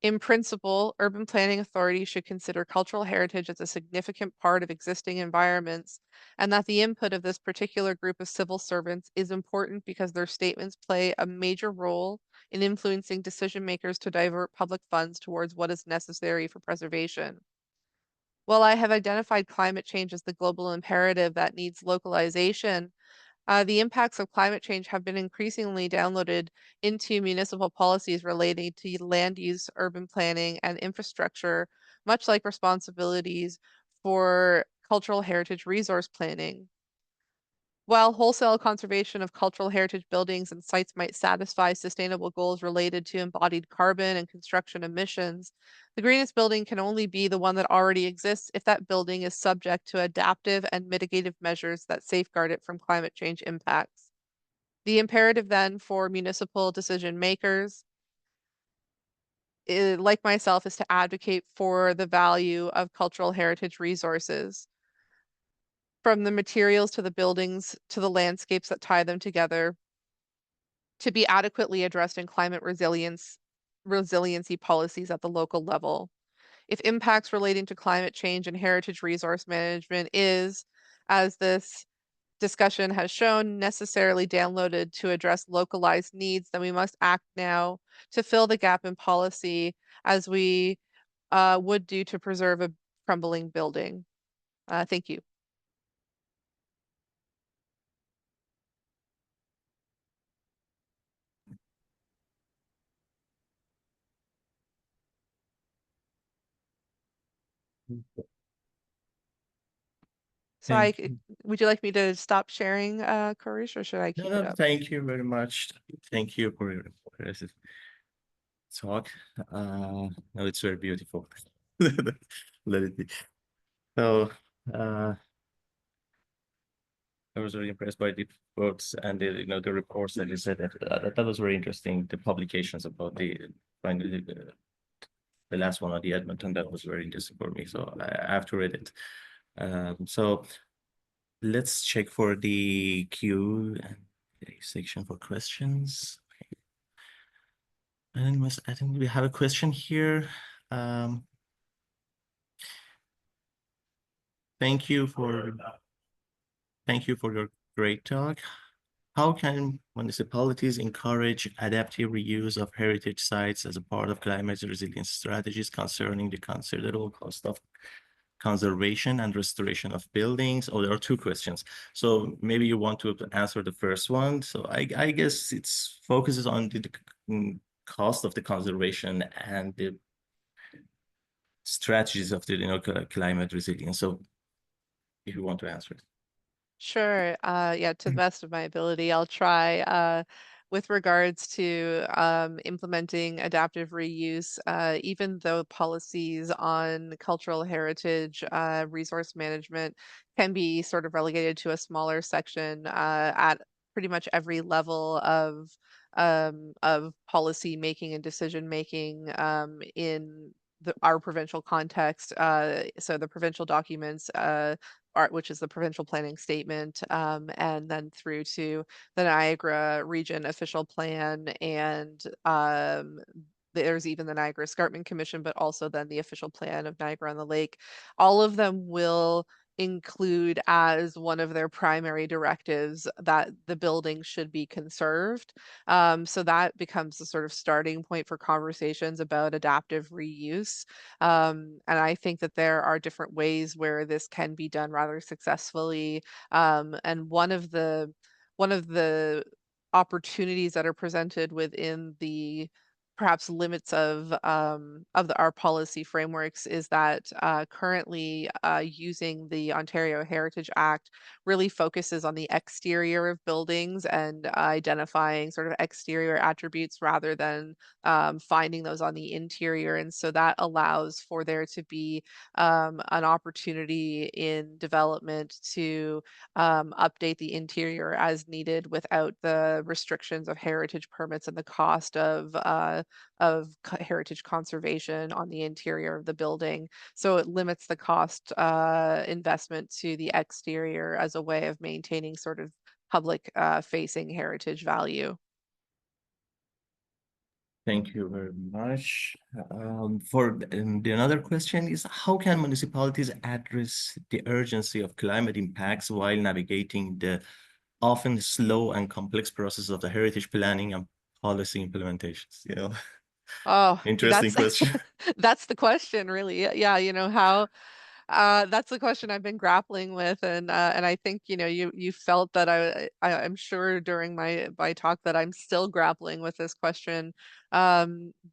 In principle, urban planning authorities should consider cultural heritage as a significant part of existing environments, and that the input of this particular group of civil servants is important because their statements play a major role in influencing decision makers to divert public funds towards what is necessary for preservation. While I have identified climate change as the global imperative that needs localization, the impacts of climate change have been increasingly downloaded into municipal policies relating to land use, urban planning, and infrastructure, much like responsibilities for cultural heritage resource planning. While wholesale conservation of cultural heritage buildings and sites might satisfy sustainable goals related to embodied carbon and construction emissions, the greenest building can only be the one that already exists if that building is subject to adaptive and mitigative measures that safeguard it from climate change impacts. The imperative then for municipal decision makers, like myself, is to advocate for the value of cultural heritage resources, from the materials to the buildings to the landscapes that tie them together, to be adequately addressed in climate resiliency policies at the local level. If impacts relating to climate change and heritage resource management is, as this discussion has shown, necessarily downloaded to address localized needs, then we must act now to fill the gap in policy as we would do to preserve a crumbling building. Thank you. So would you like me to stop sharing, Karish, or should I keep it up? Thank you very much. Thank you for your impressive talk. No, it's very beautiful. Let it be. So, I was very impressed by the books and the reports that you said that was very interesting. The publications about finally the last one on the Edmonton, that was very interesting for me. So I have to read it. So let's check for the Q&A section for questions. Okay. And I think we have a question here. Thank you for your great talk. How can municipalities encourage adaptive reuse of heritage sites as a part of climate resilience strategies concerning the considerable cost of conservation and restoration of buildings? Oh, there are two questions. So maybe you want to answer the first one. So I guess it focuses on the cost of the conservation and the strategies of the climate resilience. So if you want to answer it. Sure. Yeah, to the best of my ability, I'll try. With regards to implementing adaptive reuse, even though policies on cultural heritage resource management can be sort of relegated to a smaller section at pretty much every level of of policy making and decision making in our provincial context. So the provincial documents, which is the provincial planning statement, and then through to the Niagara region official plan, and there's even the Niagara Escarpment Commission, but also then the official plan of Niagara-on-the-Lake. All of them will include as one of their primary directives that the building should be conserved. So that becomes the sort of starting point for conversations about adaptive reuse. And I think that there are different ways where this can be done rather successfully. And one of the opportunities that are presented within the perhaps limits of our policy frameworks is that currently using the Ontario Heritage Act really focuses on the exterior of buildings and identifying sort of exterior attributes rather than finding those on the interior. And so that allows for there to be an opportunity in development to update the interior as needed without the restrictions of heritage permits and the cost of heritage conservation on the interior of the building. So it limits the cost investment to the exterior as a way of maintaining sort of public facing heritage value. Thank you very much. The another question is, how can municipalities address the urgency of climate impacts while navigating the often slow and complex process of the heritage planning and policy implementations? Oh, Interesting that's question. that's the question, really. Yeah, how that's the question I've been grappling with, and I think you felt that I'm sure during my talk that I'm still grappling with this question,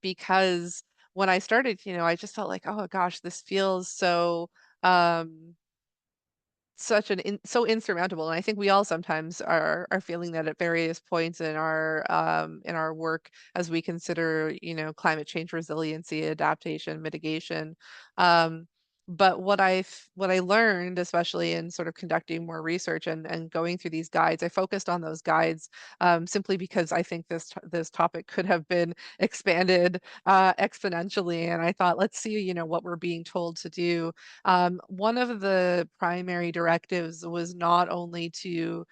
because when I started, I just felt like, oh gosh, this feels so um so insurmountable. And I think we all sometimes are feeling that at various points in our work as we consider climate change resiliency, adaptation, mitigation. um but what I learned, especially in sort of conducting more research and going through these guides, I focused on those guides simply because I think this topic could have been expanded exponentially. And I thought, let's see what we're being told to do. One of the primary directives was not only to,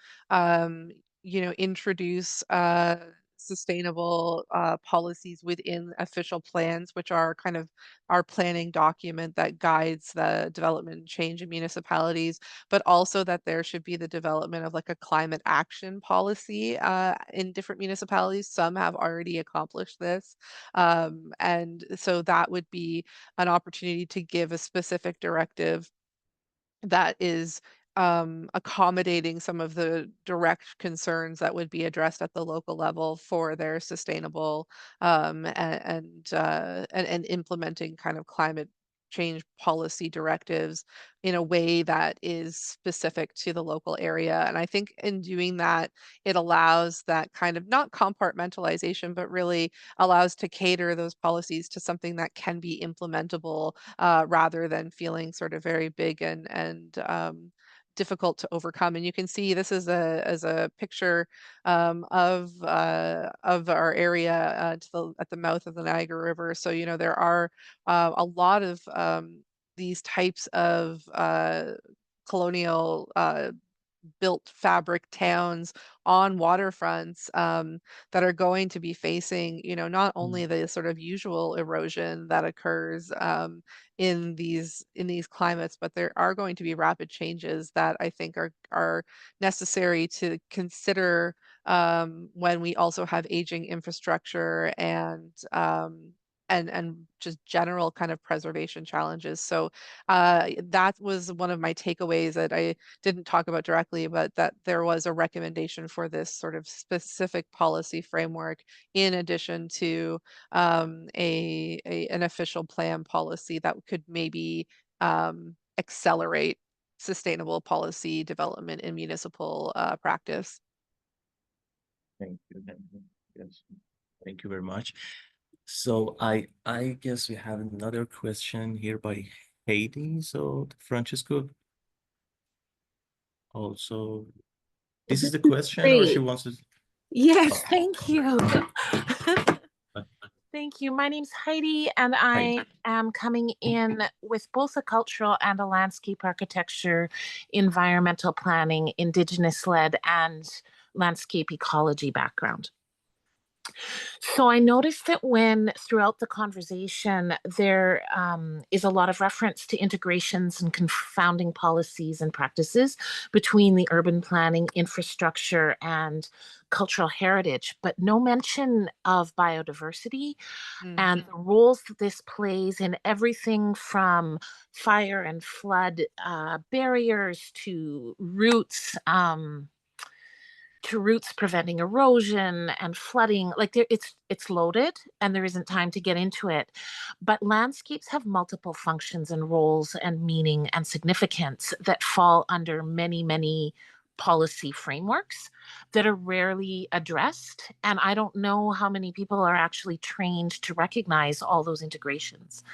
introduce sustainable policies within official plans, which are kind of our planning document that guides the development and change in municipalities, but also that there should be the development of like a climate action policy in different municipalities. Some have already accomplished this. And so that would be an opportunity to give a specific directive that is accommodating some of the direct concerns that would be addressed at the local level for their sustainable and implementing kind of climate change policy directives in a way that is specific to the local area. And I think in doing that, it allows that kind of not compartmentalization, but really allows to cater those policies to something that can be implementable rather than feeling sort of very big and difficult to overcome. And you can see this is a picture of our area at the mouth of the Niagara River. So there are a lot of these types of colonial built fabric towns on waterfronts that are going to be facing, not only the sort of usual erosion that occurs in these climates, but there are going to be rapid changes that I think are necessary to consider when we also have aging infrastructure and just general kind of preservation challenges. So that was one of my takeaways that I didn't talk about directly, but that there was a recommendation for this sort of specific policy framework in addition to an official plan policy that could maybe accelerate sustainable policy development in municipal practice. Thank you. Yes. Thank you very much. So I guess we have another question here by Heidi. So Francesco, also, this is the question, or she Great. wants to. Yes, thank you. Thank you. My name's Heidi, and I am coming in with both a cultural and a landscape architecture, environmental planning, Indigenous-led, and landscape ecology background. So I noticed that when throughout the conversation, there is a lot of reference to integrations and confounding policies and practices between the urban planning, infrastructure, and cultural heritage, but no mention of biodiversity and the roles that this plays in everything from fire and flood barriers to roots preventing erosion and flooding. Like it's loaded and there isn't time to get into it, but landscapes have multiple functions and roles and meaning and significance that fall under many policy frameworks that are rarely addressed, and I don't know how many people are actually trained to recognize all those integrations.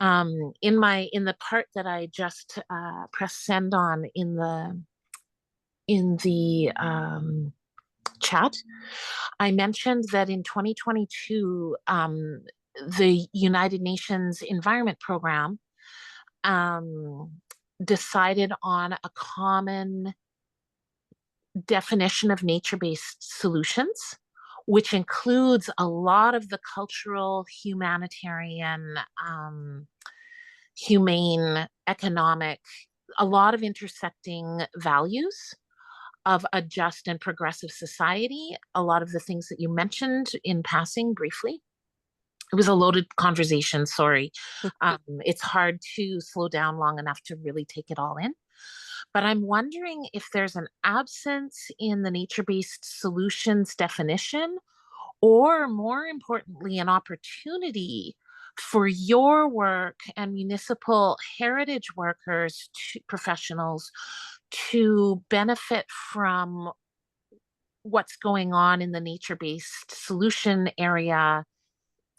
In the part that I just pressed send on in the chat, I mentioned that in 2022, the United Nations Environment Program decided on a common definition of nature-based solutions, which includes a lot of the cultural, humanitarian, humane, economic, a lot of intersecting values of a just and progressive society. A lot of the things that you mentioned in passing briefly. It was a loaded conversation, sorry. It's hard to slow down long enough to really take it all in. But I'm wondering if there's an absence in the nature-based solutions definition, or more importantly, an opportunity for your work and municipal heritage workers, professionals, to benefit from what's going on in the nature-based solution area,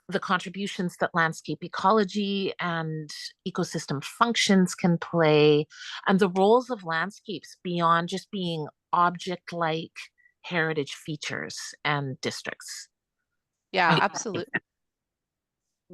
the contributions that landscape ecology and ecosystem functions can play, and the roles of landscapes beyond just being object-like heritage features and districts. Yeah, absolutely.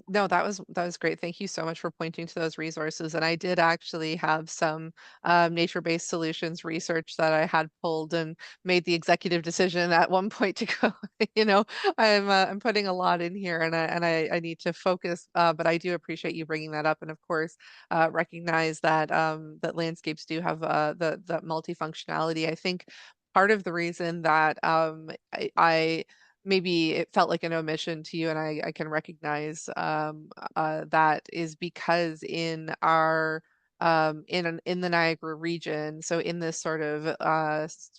No, that was great. Thank you so much for pointing to those resources. And I did actually have some nature-based solutions research that I had pulled and made the executive decision at one point to go, you know, I'm putting a lot in here and I need to focus, but I do appreciate you bringing that up. And of course, recognize that that landscapes do have the multifunctionality. I think part of the reason that I maybe it felt like an omission to you, and I can recognize that is because in our in the Niagara region, so in this sort of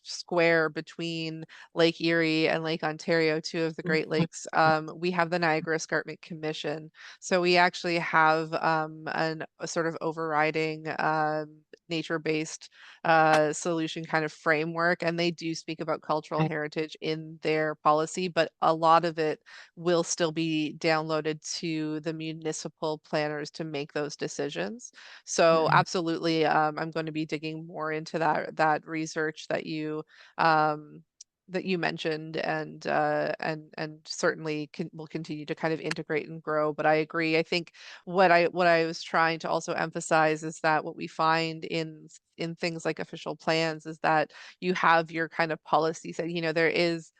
square between Lake Erie and Lake Ontario, two of the Great Lakes, we have the Niagara Escarpment Commission. So we actually have a sort of overriding nature-based solution kind of framework, and they do speak about cultural heritage in their policy, but a lot of it will still be downloaded to the municipal planners to make those decisions. So absolutely, I'm going to be digging more into that research that you mentioned, and certainly will continue to kind of integrate and grow. But I agree. I think what I was trying to also emphasize is that what we find in things like official plans is that you have your kind of policies that, you know, there is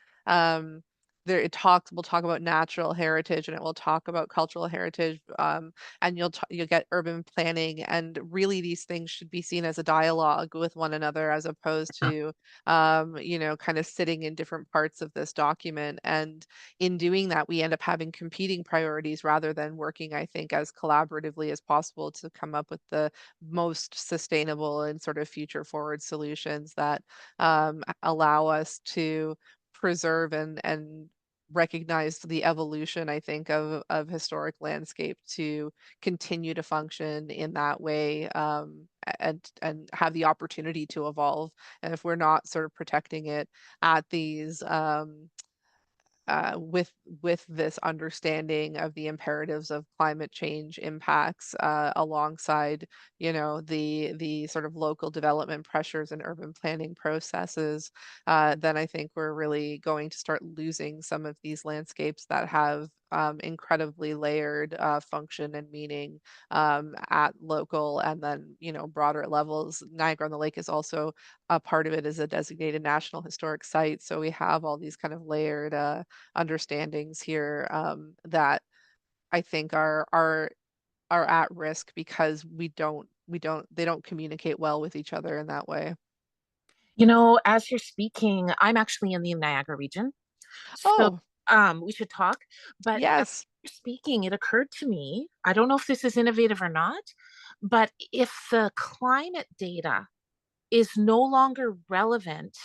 there it talks we'll talk about natural heritage and it will talk about cultural heritage, and you'll get urban planning, and really these things should be seen as a dialogue with one another as opposed to you know, kind of sitting in different parts of this document. And in doing that, we end up having competing priorities rather than working, I think, as collaboratively as possible to come up with the most sustainable and sort of future forward solutions that allow us to preserve and recognize the evolution, I think, of historic landscape to continue to function in that way, and have the opportunity to evolve. And if we're not sort of protecting it at these with this understanding of the imperatives of climate change impacts, alongside, the sort of local development pressures and urban planning processes, then I think we're really going to start losing some of these landscapes that have incredibly layered function and meaning at local and then, broader levels. Niagara-on-the-Lake is also a part of it is a designated national historic site. So we have all these kind of layered understandings here, that I think are at risk because they don't communicate well with each other in that way. As you're speaking, I'm actually in the Niagara region. So Oh, we should talk. But as yes. you're speaking, it occurred to me, I don't know if this is innovative or not, but if the climate data is no longer relevant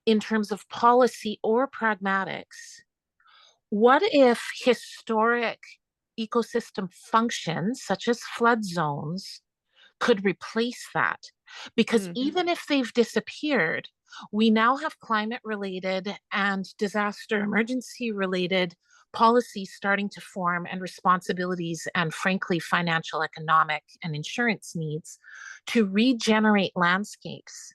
in terms of policy or pragmatics, what if historic ecosystem functions, such as flood zones, could replace that? Because Mm, even if they've disappeared, we now have climate related and disaster emergency related policies starting to form, and responsibilities, and frankly, financial, economic, and insurance needs to regenerate landscapes.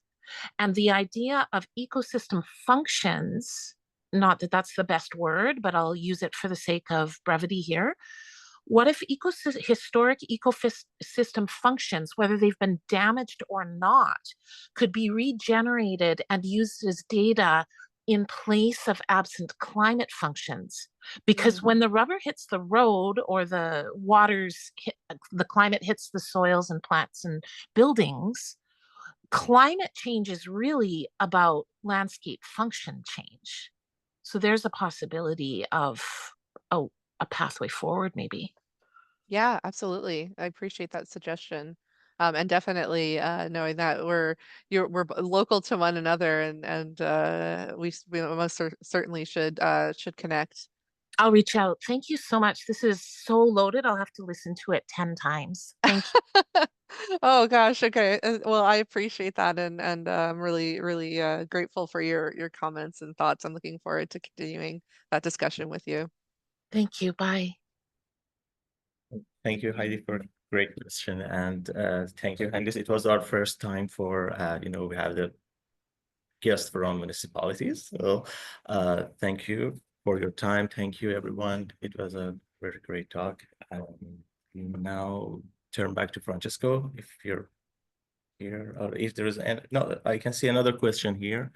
And the idea of ecosystem functions, not that that's the best word, but I'll use it for the sake of brevity here. What if historic ecosystem functions, whether they've been damaged or not, could be regenerated and used as data in place of absent climate functions? Because mm. when the rubber hits the road, or the climate hits the soils and plants and buildings, climate change is really about landscape function change. So there's a possibility of oh, a pathway forward, maybe. Yeah, absolutely. I appreciate that suggestion. And definitely knowing that we're local to one another, and we most certainly should connect. I'll reach out. Thank you so much. This is so loaded. I'll have to listen to it 10 times. Thank you. Oh gosh, okay. Well, I appreciate that, and I'm really grateful for your comments and thoughts. I'm looking forward to continuing that discussion with you. Thank you. Bye. Thank you, Heidi, for a great question. And thank you, Candice. It was our first time for, we have the guest from municipalities. So thank you for your time. Thank you, everyone. It was a very great talk. Now turn back to Francesco, if you're here, or if there is any, no, I can see another question here.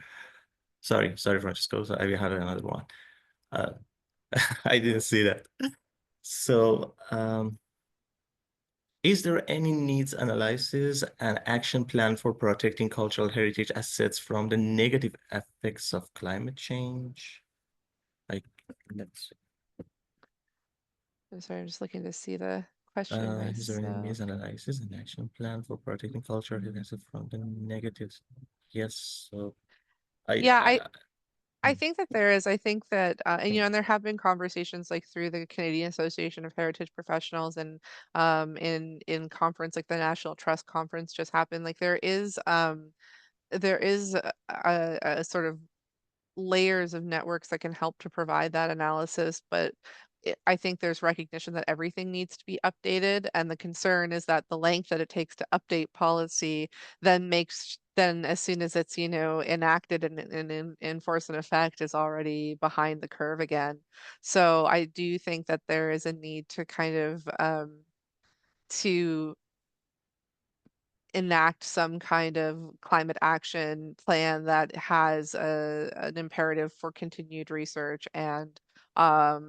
Sorry, Francesco. So I had another one. I didn't see that. So is there any needs analysis and action plan for protecting cultural heritage assets from the negative effects of climate change? Like, let's see. I'm sorry, I'm just looking to see the question Is there any myself. needs analysis and action plan for protecting cultural heritage assets from the negatives? Yes. So Yeah, I mm, think that there is. I think that, and there have been conversations like through the Canadian Association of Heritage Professionals, and in conference like the National Trust Conference just happened. Like there is a sort of layers of networks that can help to provide that analysis, but I think there's recognition that everything needs to be updated, and the concern is that the length that it takes to update policy then as soon as it's enacted and in force and effect is already behind the curve again. So I do think that there is a need to kind of to enact some kind of climate action plan that has an imperative for continued research and uh,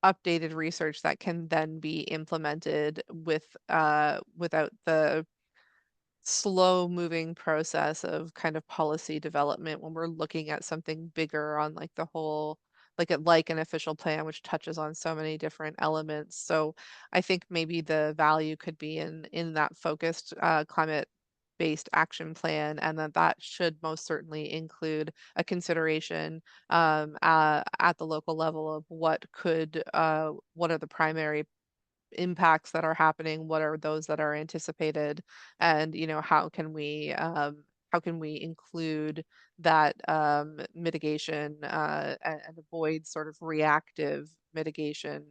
updated research that can then be implemented without the slow moving process of kind of policy development when we're looking at something bigger on like the whole like an official plan which touches on so many different elements. So I think maybe the value could be in that focused climate based action plan, and that should most certainly include a consideration at the local level of what are the primary impacts that are happening, what are those that are anticipated, and how can we how can we include that mitigation and avoid sort of reactive mitigation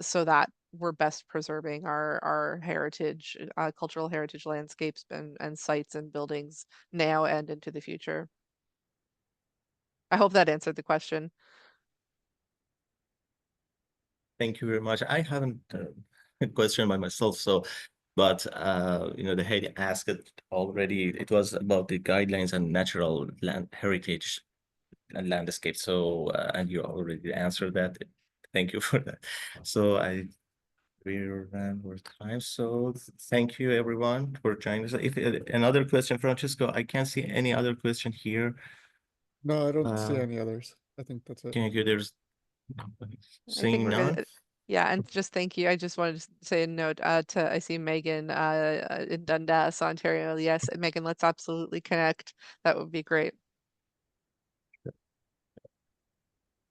so that we're best preserving our heritage, cultural heritage landscapes and sites and buildings now and into the future. I hope that answered the question. Thank you very much. I haven't questioned by myself, so but you know, the Heidi asked it already. It was about the guidelines and natural land heritage and landscape. So and you already answered that. Thank you for that. So we ran out of time. So thank you everyone for joining us. If another question, Francisco, I can't see any other question here. No, I don't see any others. I think that's it. Thank you. There's I think seeing we're none. good. Yeah, and just thank you. I just wanted to say a note to I see Megan in Dundas, Ontario. Yes, Megan, let's absolutely connect. That would be great.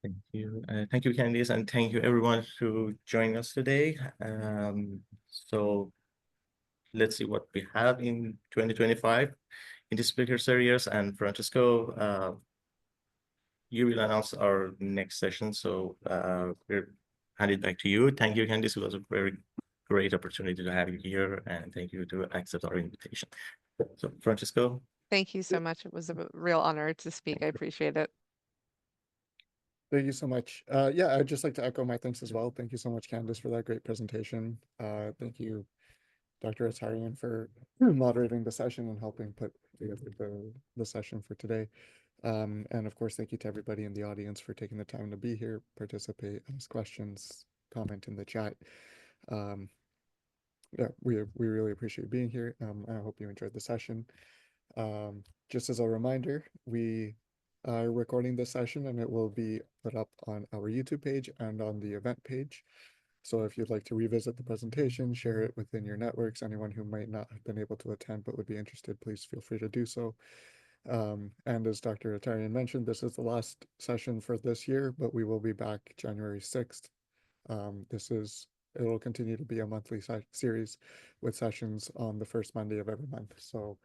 Thank you. Thank you, Candice, and thank you everyone who joined us today. So let's see what we have in 2025 in the speaker series. And Francisco, you will announce our next session. So we'll hand it back to you. Thank you, Candice. It was a very great opportunity to have you here, and thank you to accept our invitation. So Francisco. Thank you so much. It was a real honor to speak. I appreciate it. Thank you so much. Yeah, I'd just like to echo my thanks as well. Thank you so much, Candice, for that great presentation. Thank you, Dr. Atarian, for moderating the session and helping put together the session for today. And of course, thank you to everybody in the audience for taking the time to be here, participate, ask questions, comment in the chat. Yeah, we really appreciate being here. I hope you enjoyed the session. Just as a reminder, we are recording this session and it will be put up on our YouTube page and on the event page. So if you'd like to revisit the presentation, share it within your networks, anyone who might not have been able to attend but would be interested, please feel free to do so. And as Dr. Atarian mentioned, this is the last session for this year, but we will be back January 6th. It will continue to be a monthly series with sessions on the first Monday of every month. So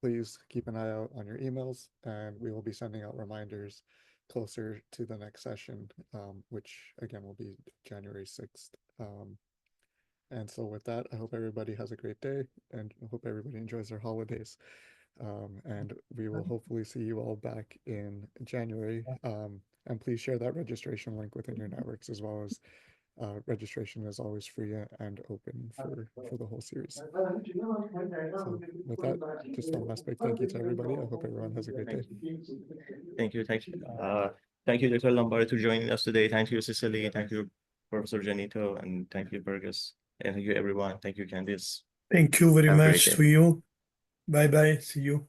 please keep an eye out on your emails, and we will be sending out reminders closer to the next session, which again will be January 6th. And so with that, I hope everybody has a great day and I hope everybody enjoys their holidays. And we will hopefully see you all back in January. And please share that registration link within your networks, as well as registration is always free and open for the whole series. So with that, just one last big thank you to everybody. I hope everyone has a great day. Thank you. Thank you. Thank you, Dr. Lombardi, for joining us today. Thank you, Cecily. Thank you, Professor Janito, and thank you, Burgess. And thank you, everyone. Thank you, Candice. Thank you very Have a great much day. to you. Bye-bye. See you.